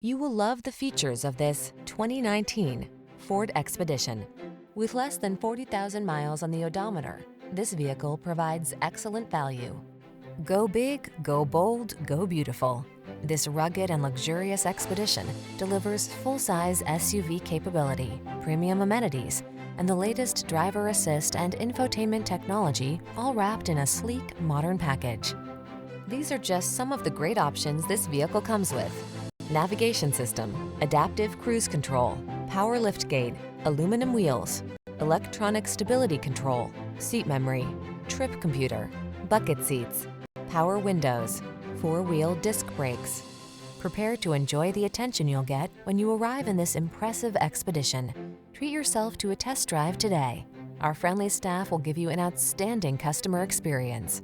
You will love the features of this 2019 Ford Expedition. With less than 40,000 miles on the odometer, this vehicle provides excellent value. Go big, go bold, go beautiful. This rugged and luxurious Expedition delivers full-size SUV capability, premium amenities, and the latest driver assist and infotainment technology, all wrapped in a sleek, modern package. These are just some of the great options this vehicle comes with: navigation system, adaptive cruise control, power liftgate, aluminum wheels, electronic stability control, seat memory, trip computer, bucket seats, power windows, four-wheel disc brakes. Prepare to enjoy the attention you'll get when you arrive in this impressive Expedition. Treat yourself to a test drive today. Our friendly staff will give you an outstanding customer experience.